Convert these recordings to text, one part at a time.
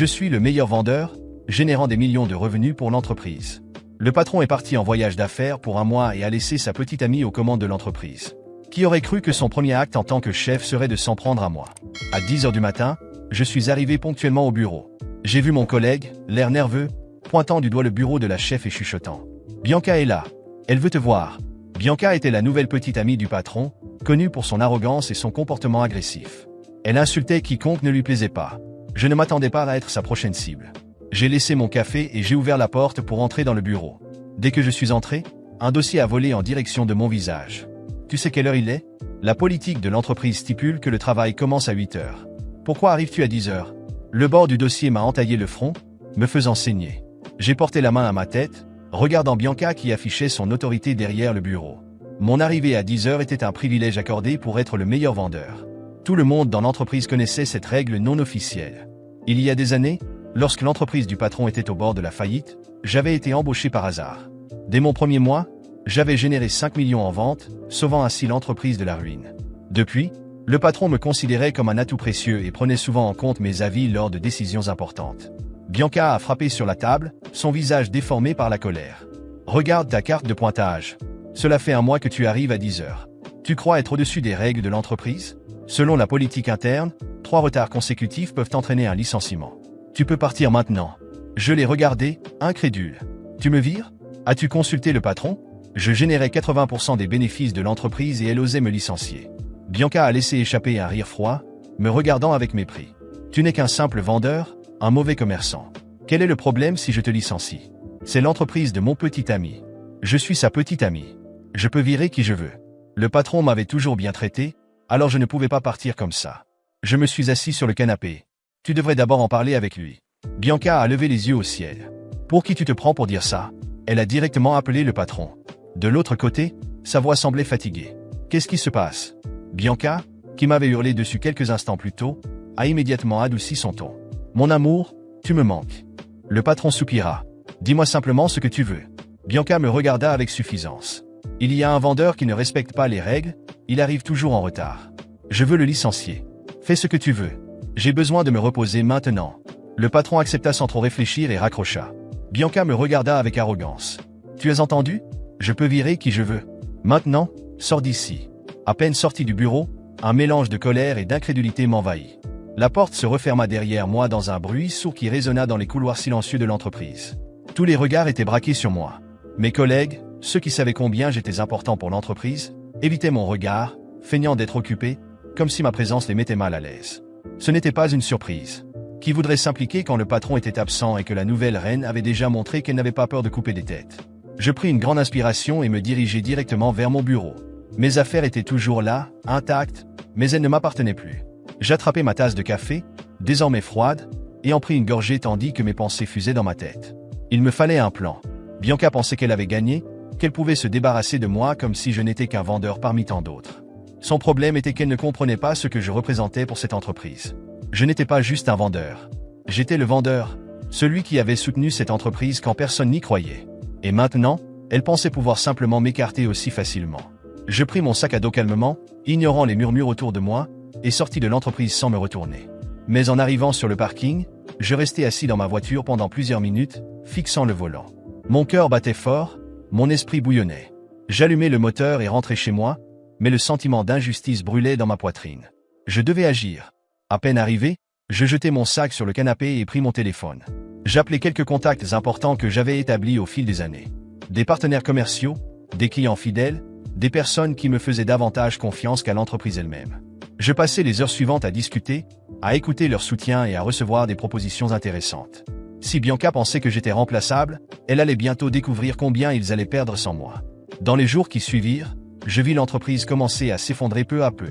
Je suis le meilleur vendeur, générant des millions de revenus pour l'entreprise. Le patron est parti en voyage d'affaires pour un mois et a laissé sa petite amie aux commandes de l'entreprise. Qui aurait cru que son premier acte en tant que chef serait de s'en prendre à moi? À 10 heures du matin, je suis arrivé ponctuellement au bureau. J'ai vu mon collègue, l'air nerveux, pointant du doigt le bureau de la chef et chuchotant. Bianca est là. Elle veut te voir. Bianca était la nouvelle petite amie du patron, connue pour son arrogance et son comportement agressif. Elle insultait quiconque ne lui plaisait pas. Je ne m'attendais pas à être sa prochaine cible. J'ai laissé mon café et j'ai ouvert la porte pour entrer dans le bureau. Dès que je suis entré, un dossier a volé en direction de mon visage. Tu sais quelle heure il est? La politique de l'entreprise stipule que le travail commence à 8 heures. Pourquoi arrives-tu à 10 heures? Le bord du dossier m'a entaillé le front, me faisant saigner. J'ai porté la main à ma tête, regardant Bianca qui affichait son autorité derrière le bureau. Mon arrivée à 10 heures était un privilège accordé pour être le meilleur vendeur. Tout le monde dans l'entreprise connaissait cette règle non officielle. Il y a des années, lorsque l'entreprise du patron était au bord de la faillite, j'avais été embauché par hasard. Dès mon premier mois, j'avais généré 5 millions en vente, sauvant ainsi l'entreprise de la ruine. Depuis, le patron me considérait comme un atout précieux et prenait souvent en compte mes avis lors de décisions importantes. Bianca a frappé sur la table, son visage déformé par la colère. Regarde ta carte de pointage. Cela fait un mois que tu arrives à 10 heures. Tu crois être au-dessus des règles de l'entreprise? Selon la politique interne, 3 retards consécutifs peuvent entraîner un licenciement. Tu peux partir maintenant. Je l'ai regardé, incrédule. Tu me vires? As-tu consulté le patron? Je générais 80% des bénéfices de l'entreprise et elle osait me licencier. Bianca a laissé échapper un rire froid, me regardant avec mépris. Tu n'es qu'un simple vendeur, un mauvais commerçant. Quel est le problème si je te licencie? C'est l'entreprise de mon petit ami. Je suis sa petite amie. Je peux virer qui je veux. Le patron m'avait toujours bien traité, alors je ne pouvais pas partir comme ça. Je me suis assis sur le canapé. Tu devrais d'abord en parler avec lui. Bianca a levé les yeux au ciel. Pour qui tu te prends pour dire ça? Elle a directement appelé le patron. De l'autre côté, sa voix semblait fatiguée. Qu'est-ce qui se passe? Bianca, qui m'avait hurlé dessus quelques instants plus tôt, a immédiatement adouci son ton. Mon amour, tu me manques. Le patron soupira. Dis-moi simplement ce que tu veux. Bianca me regarda avec suffisance. Il y a un vendeur qui ne respecte pas les règles, il arrive toujours en retard. Je veux le licencier. Fais ce que tu veux. J'ai besoin de me reposer maintenant. Le patron accepta sans trop réfléchir et raccrocha. Bianca me regarda avec arrogance. Tu as entendu? Je peux virer qui je veux. Maintenant, sors d'ici. À peine sorti du bureau, un mélange de colère et d'incrédulité m'envahit. La porte se referma derrière moi dans un bruit sourd qui résonna dans les couloirs silencieux de l'entreprise. Tous les regards étaient braqués sur moi. Mes collègues, ceux qui savaient combien j'étais important pour l'entreprise, évitaient mon regard, feignant d'être occupés, comme si ma présence les mettait mal à l'aise. Ce n'était pas une surprise. Qui voudrait s'impliquer quand le patron était absent et que la nouvelle reine avait déjà montré qu'elle n'avait pas peur de couper des têtes? Je pris une grande inspiration et me dirigeai directement vers mon bureau. Mes affaires étaient toujours là, intactes, mais elles ne m'appartenaient plus. J'attrapai ma tasse de café, désormais froide, et en pris une gorgée tandis que mes pensées fusaient dans ma tête. Il me fallait un plan. Bianca pensait qu'elle avait gagné, qu'elle pouvait se débarrasser de moi comme si je n'étais qu'un vendeur parmi tant d'autres. Son problème était qu'elle ne comprenait pas ce que je représentais pour cette entreprise. Je n'étais pas juste un vendeur. J'étais le vendeur, celui qui avait soutenu cette entreprise quand personne n'y croyait. Et maintenant, elle pensait pouvoir simplement m'écarter aussi facilement. Je pris mon sac à dos calmement, ignorant les murmures autour de moi, et sortis de l'entreprise sans me retourner. Mais en arrivant sur le parking, je restai assis dans ma voiture pendant plusieurs minutes, fixant le volant. Mon cœur battait fort, mon esprit bouillonnait. J'allumai le moteur et rentrai chez moi, mais le sentiment d'injustice brûlait dans ma poitrine. Je devais agir. À peine arrivé, je jetai mon sac sur le canapé et pris mon téléphone. J'appelai quelques contacts importants que j'avais établis au fil des années. Des partenaires commerciaux, des clients fidèles, des personnes qui me faisaient davantage confiance qu'à l'entreprise elle-même. Je passais les heures suivantes à discuter, à écouter leur soutien et à recevoir des propositions intéressantes. Si Bianca pensait que j'étais remplaçable, elle allait bientôt découvrir combien ils allaient perdre sans moi. Dans les jours qui suivirent, je vis l'entreprise commencer à s'effondrer peu à peu.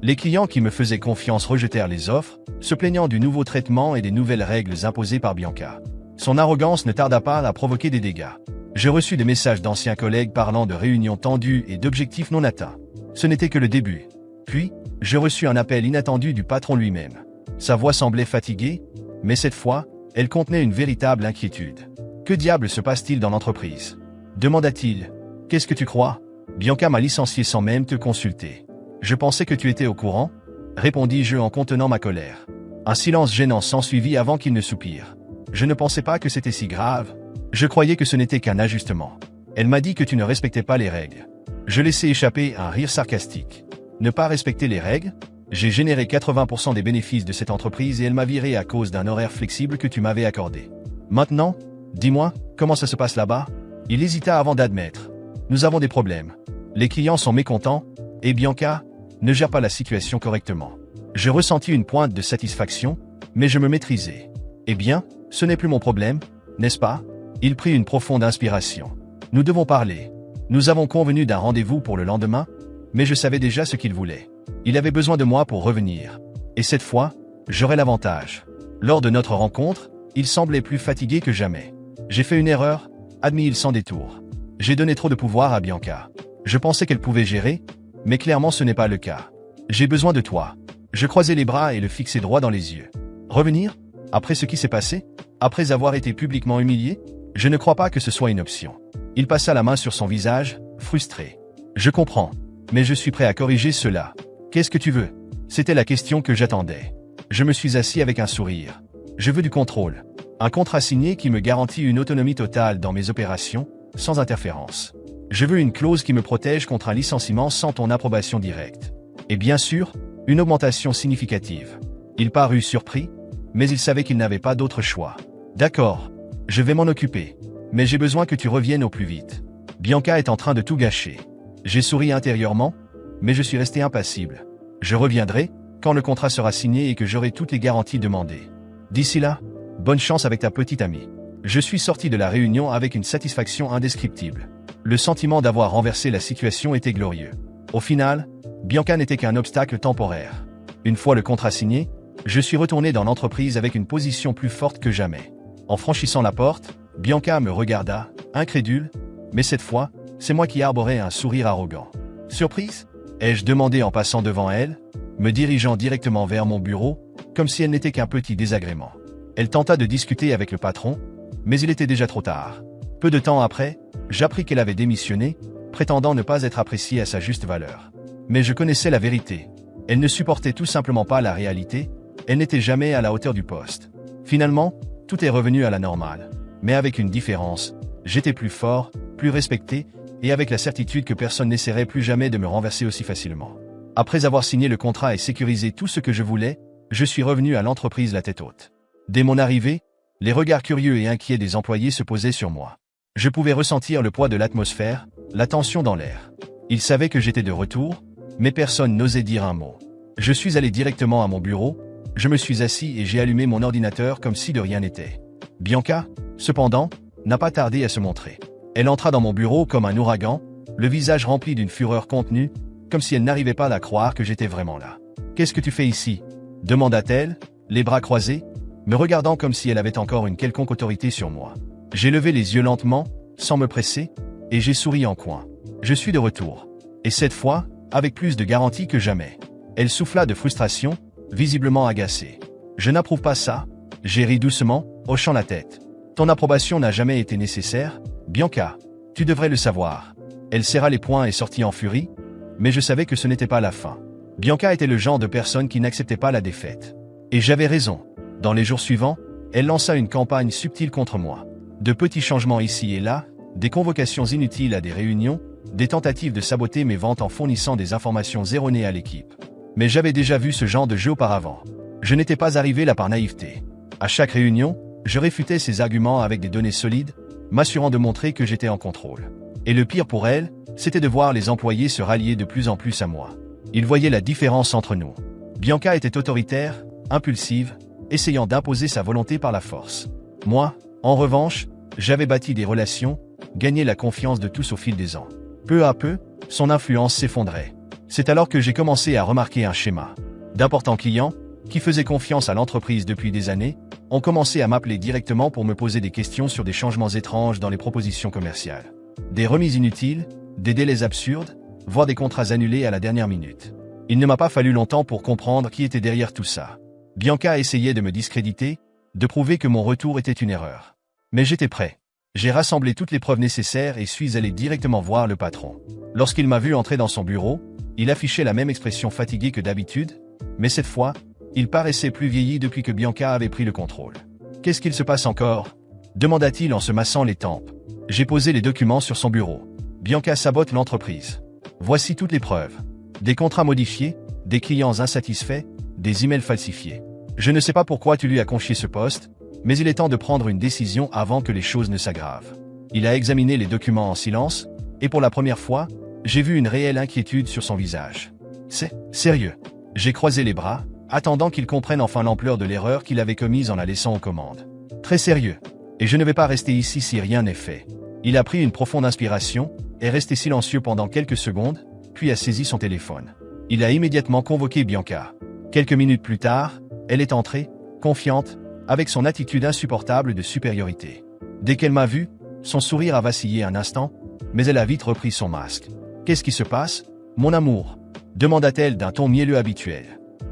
Les clients qui me faisaient confiance rejetèrent les offres, se plaignant du nouveau traitement et des nouvelles règles imposées par Bianca. Son arrogance ne tarda pas à provoquer des dégâts. Je reçus des messages d'anciens collègues parlant de réunions tendues et d'objectifs non atteints. Ce n'était que le début. Puis, je reçus un appel inattendu du patron lui-même. Sa voix semblait fatiguée, mais cette fois, elle contenait une véritable inquiétude. « Que diable se passe-t-il dans l'entreprise » demanda-t-il. « Qu'est-ce que tu crois? Bianca m'a licencié sans même te consulter. Je pensais que tu étais au courant » répondis-je en contenant ma colère. Un silence gênant s'ensuivit avant qu'il ne soupire. Je ne pensais pas que c'était si grave. Je croyais que ce n'était qu'un ajustement. Elle m'a dit que tu ne respectais pas les règles. Je laissai échapper un rire sarcastique. Ne pas respecter les règles? J'ai généré 80% des bénéfices de cette entreprise et elle m'a viré à cause d'un horaire flexible que tu m'avais accordé. Maintenant, dis-moi, comment ça se passe là-bas? Il hésita avant d'admettre. Nous avons des problèmes. Les clients sont mécontents, et Bianca ne gère pas la situation correctement. Je ressentis une pointe de satisfaction, mais je me maîtrisais. Eh bien, ce n'est plus mon problème, n'est-ce pas? Il prit une profonde inspiration. Nous devons parler. Nous avons convenu d'un rendez-vous pour le lendemain, mais je savais déjà ce qu'il voulait. Il avait besoin de moi pour revenir. Et cette fois, j'aurais l'avantage. Lors de notre rencontre, il semblait plus fatigué que jamais. J'ai fait une erreur, admit-il sans détour. J'ai donné trop de pouvoir à Bianca. Je pensais qu'elle pouvait gérer, mais clairement ce n'est pas le cas. J'ai besoin de toi. Je croisai les bras et le fixai droit dans les yeux. Revenir? Après ce qui s'est passé? Après avoir été publiquement humilié? Je ne crois pas que ce soit une option. Il passa la main sur son visage, frustré. Je comprends, mais je suis prêt à corriger cela. Qu'est-ce que tu veux? C'était la question que j'attendais. Je me suis assis avec un sourire. Je veux du contrôle. Un contrat signé qui me garantit une autonomie totale dans mes opérations, sans interférence. Je veux une clause qui me protège contre un licenciement sans ton approbation directe. Et bien sûr, une augmentation significative. Il parut surpris, mais il savait qu'il n'avait pas d'autre choix. D'accord, je vais m'en occuper. Mais j'ai besoin que tu reviennes au plus vite. Bianca est en train de tout gâcher. J'ai souri intérieurement, mais je suis resté impassible. Je reviendrai, quand le contrat sera signé et que j'aurai toutes les garanties demandées. D'ici là, bonne chance avec ta petite amie. Je suis sorti de la réunion avec une satisfaction indescriptible. Le sentiment d'avoir renversé la situation était glorieux. Au final, Bianca n'était qu'un obstacle temporaire. Une fois le contrat signé, je suis retourné dans l'entreprise avec une position plus forte que jamais. En franchissant la porte, Bianca me regarda, incrédule, mais cette fois, c'est moi qui arborais un sourire arrogant. Surprise? Ai-je demandé en passant devant elle, me dirigeant directement vers mon bureau, comme si elle n'était qu'un petit désagrément. Elle tenta de discuter avec le patron, mais il était déjà trop tard. Peu de temps après, j'appris qu'elle avait démissionné, prétendant ne pas être appréciée à sa juste valeur. Mais je connaissais la vérité. Elle ne supportait tout simplement pas la réalité, elle n'était jamais à la hauteur du poste. Finalement, tout est revenu à la normale. Mais avec une différence, j'étais plus fort, plus respecté, et avec la certitude que personne n'essaierait plus jamais de me renverser aussi facilement. Après avoir signé le contrat et sécurisé tout ce que je voulais, je suis revenu à l'entreprise la tête haute. Dès mon arrivée, les regards curieux et inquiets des employés se posaient sur moi. Je pouvais ressentir le poids de l'atmosphère, la tension dans l'air. Ils savaient que j'étais de retour, mais personne n'osait dire un mot. Je suis allé directement à mon bureau, je me suis assis et j'ai allumé mon ordinateur comme si de rien n'était. Bianca, cependant, n'a pas tardé à se montrer. Elle entra dans mon bureau comme un ouragan, le visage rempli d'une fureur contenue, comme si elle n'arrivait pas à croire que j'étais vraiment là. « Qu'est-ce que tu fais ici ?» demanda-t-elle, les bras croisés, me regardant comme si elle avait encore une quelconque autorité sur moi. J'ai levé les yeux lentement, sans me presser, et j'ai souri en coin. Je suis de retour. Et cette fois, avec plus de garantie que jamais. Elle souffla de frustration, visiblement agacée. Je n'approuve pas ça. J'ai ri doucement, hochant la tête. Ton approbation n'a jamais été nécessaire, Bianca. Tu devrais le savoir. Elle serra les poings et sortit en furie, mais je savais que ce n'était pas la fin. Bianca était le genre de personne qui n'acceptait pas la défaite. Et j'avais raison. Dans les jours suivants, elle lança une campagne subtile contre moi. De petits changements ici et là, des convocations inutiles à des réunions, des tentatives de saboter mes ventes en fournissant des informations erronées à l'équipe. Mais j'avais déjà vu ce genre de jeu auparavant. Je n'étais pas arrivé là par naïveté. À chaque réunion, je réfutais ses arguments avec des données solides, m'assurant de montrer que j'étais en contrôle. Et le pire pour elle, c'était de voir les employés se rallier de plus en plus à moi. Ils voyaient la différence entre nous. Bianca était autoritaire, impulsive, essayant d'imposer sa volonté par la force. Moi, en revanche, j'avais bâti des relations, gagné la confiance de tous au fil des ans. Peu à peu, son influence s'effondrait. C'est alors que j'ai commencé à remarquer un schéma. D'importants clients, qui faisaient confiance à l'entreprise depuis des années, ont commencé à m'appeler directement pour me poser des questions sur des changements étranges dans les propositions commerciales. Des remises inutiles, des délais absurdes, voire des contrats annulés à la dernière minute. Il ne m'a pas fallu longtemps pour comprendre qui était derrière tout ça. Bianca essayait de me discréditer, de prouver que mon retour était une erreur. Mais j'étais prêt. J'ai rassemblé toutes les preuves nécessaires et suis allé directement voir le patron. Lorsqu'il m'a vu entrer dans son bureau, il affichait la même expression fatiguée que d'habitude, mais cette fois, Il paraissait plus vieilli depuis que Bianca avait pris le contrôle. Qu'est-ce qu'il se passe encore? Demanda-t-il en se massant les tempes. J'ai posé les documents sur son bureau. Bianca sabote l'entreprise. Voici toutes les preuves. Des contrats modifiés, des clients insatisfaits, des emails falsifiés. Je ne sais pas pourquoi tu lui as confié ce poste, mais il est temps de prendre une décision avant que les choses ne s'aggravent. Il a examiné les documents en silence, et pour la première fois, j'ai vu une réelle inquiétude sur son visage. C'est sérieux. J'ai croisé les bras, attendant qu'il comprenne enfin l'ampleur de l'erreur qu'il avait commise en la laissant aux commandes. Très sérieux. Et je ne vais pas rester ici si rien n'est fait. Il a pris une profonde inspiration, est resté silencieux pendant quelques secondes, puis a saisi son téléphone. Il a immédiatement convoqué Bianca. Quelques minutes plus tard, elle est entrée, confiante, avec son attitude insupportable de supériorité. Dès qu'elle m'a vu, son sourire a vacillé un instant, mais elle a vite repris son masque. « Qu'est-ce qui se passe, mon amour ?» demanda-t-elle d'un ton mielleux habituel.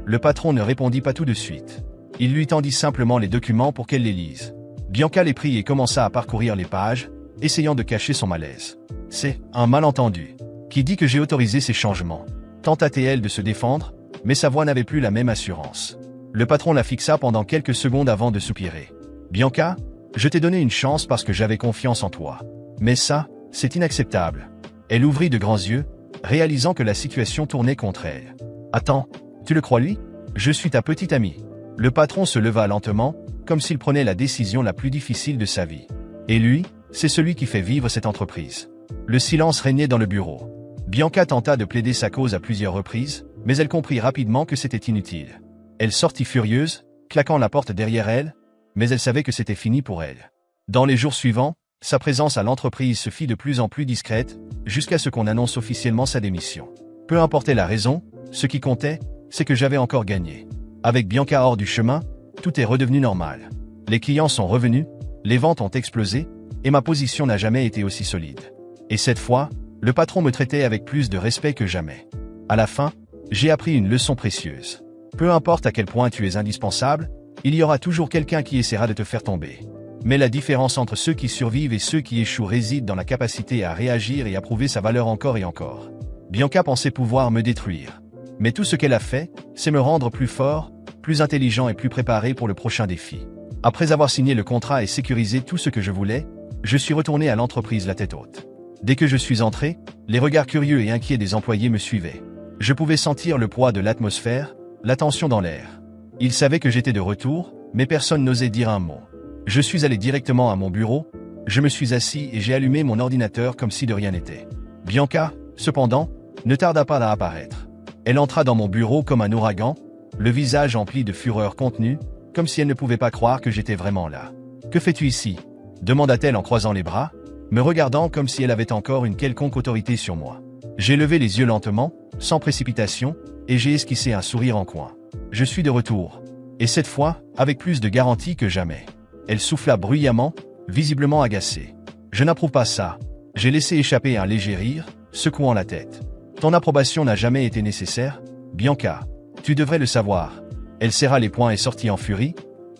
Le patron ne répondit pas tout de suite. Il lui tendit simplement les documents pour qu'elle les lise. Bianca les prit et commença à parcourir les pages, essayant de cacher son malaise. « C'est un malentendu. Qui dit que j'ai autorisé ces changements ?» tenta-t-elle de se défendre, mais sa voix n'avait plus la même assurance. Le patron la fixa pendant quelques secondes avant de soupirer. « Bianca, je t'ai donné une chance parce que j'avais confiance en toi. Mais ça, c'est inacceptable. » Elle ouvrit de grands yeux, réalisant que la situation tournait contre elle. « Attends, tu le crois lui? Je suis ta petite amie. » Le patron se leva lentement, comme s'il prenait la décision la plus difficile de sa vie. Et lui, c'est celui qui fait vivre cette entreprise. Le silence régnait dans le bureau. Bianca tenta de plaider sa cause à plusieurs reprises, mais elle comprit rapidement que c'était inutile. Elle sortit furieuse, claquant la porte derrière elle, mais elle savait que c'était fini pour elle. Dans les jours suivants, sa présence à l'entreprise se fit de plus en plus discrète, jusqu'à ce qu'on annonce officiellement sa démission. Peu importait la raison, ce qui comptait, c'est que j'avais encore gagné. Avec Bianca hors du chemin, tout est redevenu normal. Les clients sont revenus, les ventes ont explosé, et ma position n'a jamais été aussi solide. Et cette fois, le patron me traitait avec plus de respect que jamais. À la fin, j'ai appris une leçon précieuse. Peu importe à quel point tu es indispensable, il y aura toujours quelqu'un qui essaiera de te faire tomber. Mais la différence entre ceux qui survivent et ceux qui échouent réside dans la capacité à réagir et à prouver sa valeur encore et encore. Bianca pensait pouvoir me détruire. Mais tout ce qu'elle a fait, c'est me rendre plus fort, plus intelligent et plus préparé pour le prochain défi. Après avoir signé le contrat et sécurisé tout ce que je voulais, je suis retourné à l'entreprise la tête haute. Dès que je suis entré, les regards curieux et inquiets des employés me suivaient. Je pouvais sentir le poids de l'atmosphère, la tension dans l'air. Ils savaient que j'étais de retour, mais personne n'osait dire un mot. Je suis allé directement à mon bureau, je me suis assis et j'ai allumé mon ordinateur comme si de rien n'était. Bianca, cependant, ne tarda pas à apparaître. Elle entra dans mon bureau comme un ouragan, le visage empli de fureur contenue, comme si elle ne pouvait pas croire que j'étais vraiment là. « Que fais-tu ici ?» demanda-t-elle en croisant les bras, me regardant comme si elle avait encore une quelconque autorité sur moi. J'ai levé les yeux lentement, sans précipitation, et j'ai esquissé un sourire en coin. Je suis de retour. Et cette fois, avec plus de garantie que jamais. Elle souffla bruyamment, visiblement agacée. Je n'approuve pas ça. J'ai laissé échapper un léger rire, secouant la tête. Ton approbation n'a jamais été nécessaire, Bianca. Tu devrais le savoir. Elle serra les poings et sortit en furie,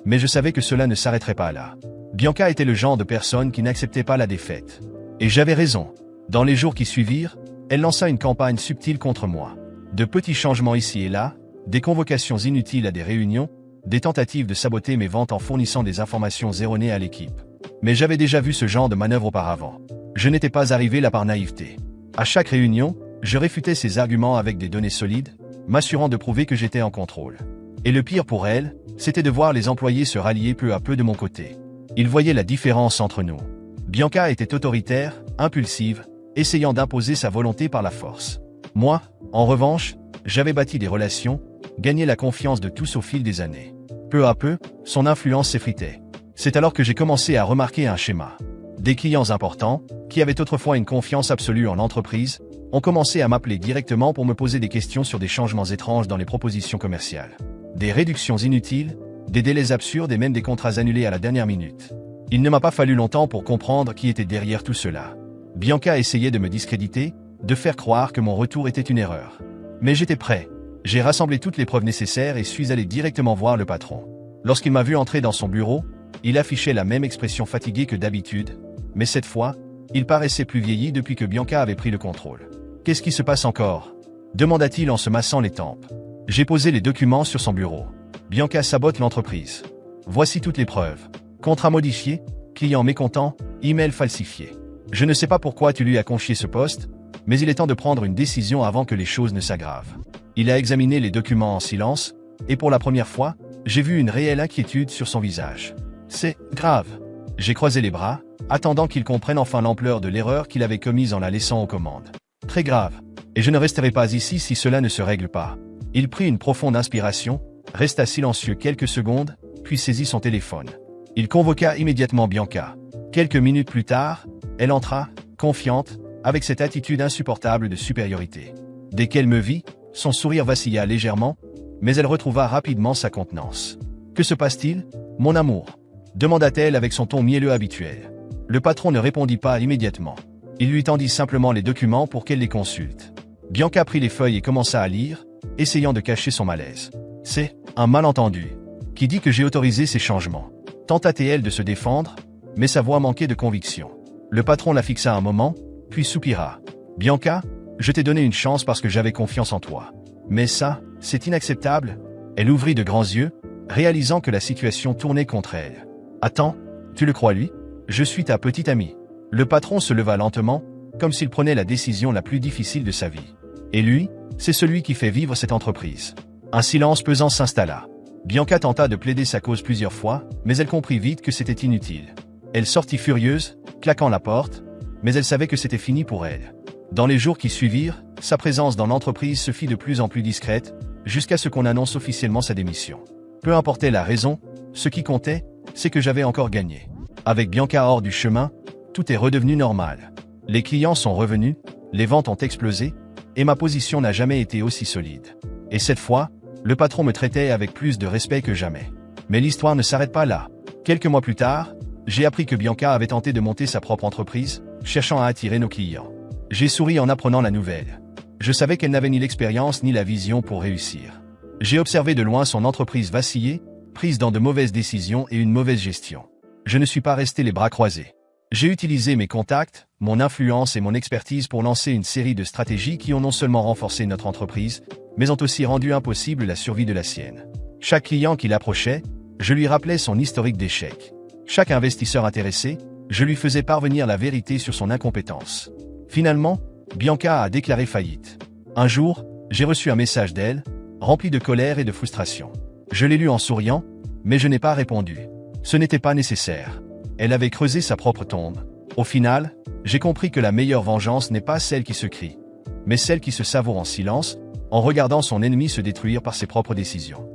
mais je savais que cela ne s'arrêterait pas là. Bianca était le genre de personne qui n'acceptait pas la défaite. Et j'avais raison. Dans les jours qui suivirent, elle lança une campagne subtile contre moi. De petits changements ici et là, des convocations inutiles à des réunions, des tentatives de saboter mes ventes en fournissant des informations erronées à l'équipe. Mais j'avais déjà vu ce genre de manœuvre auparavant. Je n'étais pas arrivé là par naïveté. À chaque réunion, je réfutais ses arguments avec des données solides, m'assurant de prouver que j'étais en contrôle. Et le pire pour elle, c'était de voir les employés se rallier peu à peu de mon côté. Ils voyaient la différence entre nous. Bianca était autoritaire, impulsive, essayant d'imposer sa volonté par la force. Moi, en revanche, j'avais bâti des relations, gagné la confiance de tous au fil des années. Peu à peu, son influence s'effritait. C'est alors que j'ai commencé à remarquer un schéma. Des clients importants, qui avaient autrefois une confiance absolue en l'entreprise, ont commencé à m'appeler directement pour me poser des questions sur des changements étranges dans les propositions commerciales. Des réductions inutiles, des délais absurdes et même des contrats annulés à la dernière minute. Il ne m'a pas fallu longtemps pour comprendre qui était derrière tout cela. Bianca essayait de me discréditer, de faire croire que mon retour était une erreur. Mais j'étais prêt. J'ai rassemblé toutes les preuves nécessaires et suis allé directement voir le patron. Lorsqu'il m'a vu entrer dans son bureau, il affichait la même expression fatiguée que d'habitude, mais cette fois, il paraissait plus vieilli depuis que Bianca avait pris le contrôle. « Qu'est-ce qui se passe encore ?» demanda-t-il en se massant les tempes. J'ai posé les documents sur son bureau. Bianca sabote l'entreprise. Voici toutes les preuves. Contrat modifié, client mécontent, email falsifié. Je ne sais pas pourquoi tu lui as confié ce poste, mais il est temps de prendre une décision avant que les choses ne s'aggravent. Il a examiné les documents en silence, et pour la première fois, j'ai vu une réelle inquiétude sur son visage. C'est grave. J'ai croisé les bras, attendant qu'il comprenne enfin l'ampleur de l'erreur qu'il avait commise en la laissant aux commandes. Très grave. Et je ne resterai pas ici si cela ne se règle pas. Il prit une profonde inspiration, resta silencieux quelques secondes, puis saisit son téléphone. Il convoqua immédiatement Bianca. Quelques minutes plus tard, elle entra, confiante, avec cette attitude insupportable de supériorité. Dès qu'elle me vit, son sourire vacilla légèrement, mais elle retrouva rapidement sa contenance. « Que se passe-t-il, mon amour ?» demanda-t-elle avec son ton mielleux habituel. Le patron ne répondit pas immédiatement. Il lui tendit simplement les documents pour qu'elle les consulte. Bianca prit les feuilles et commença à lire, essayant de cacher son malaise. « C'est un malentendu. Qui dit que j'ai autorisé ces changements ?» tenta-t-elle de se défendre, mais sa voix manquait de conviction. Le patron la fixa un moment, puis soupira. « Bianca, je t'ai donné une chance parce que j'avais confiance en toi. Mais ça, c'est inacceptable. » Elle ouvrit de grands yeux, réalisant que la situation tournait contre elle. « Attends, tu le crois lui? Je suis ta petite amie. » Le patron se leva lentement, comme s'il prenait la décision la plus difficile de sa vie. Et lui, c'est celui qui fait vivre cette entreprise. Un silence pesant s'installa. Bianca tenta de plaider sa cause plusieurs fois, mais elle comprit vite que c'était inutile. Elle sortit furieuse, claquant la porte, mais elle savait que c'était fini pour elle. Dans les jours qui suivirent, sa présence dans l'entreprise se fit de plus en plus discrète, jusqu'à ce qu'on annonce officiellement sa démission. Peu importait la raison, ce qui comptait, c'est que j'avais encore gagné. Avec Bianca hors du chemin, tout est redevenu normal. Les clients sont revenus, les ventes ont explosé, et ma position n'a jamais été aussi solide. Et cette fois, le patron me traitait avec plus de respect que jamais. Mais l'histoire ne s'arrête pas là. Quelques mois plus tard, j'ai appris que Bianca avait tenté de monter sa propre entreprise, cherchant à attirer nos clients. J'ai souri en apprenant la nouvelle. Je savais qu'elle n'avait ni l'expérience ni la vision pour réussir. J'ai observé de loin son entreprise vaciller, prise dans de mauvaises décisions et une mauvaise gestion. Je ne suis pas resté les bras croisés. J'ai utilisé mes contacts, mon influence et mon expertise pour lancer une série de stratégies qui ont non seulement renforcé notre entreprise, mais ont aussi rendu impossible la survie de la sienne. Chaque client qui l'approchait, je lui rappelais son historique d'échecs. Chaque investisseur intéressé, je lui faisais parvenir la vérité sur son incompétence. Finalement, Bianca a déclaré faillite. Un jour, j'ai reçu un message d'elle, rempli de colère et de frustration. Je l'ai lu en souriant, mais je n'ai pas répondu. Ce n'était pas nécessaire. Elle avait creusé sa propre tombe. Au final, j'ai compris que la meilleure vengeance n'est pas celle qui se crie, mais celle qui se savoure en silence, en regardant son ennemi se détruire par ses propres décisions.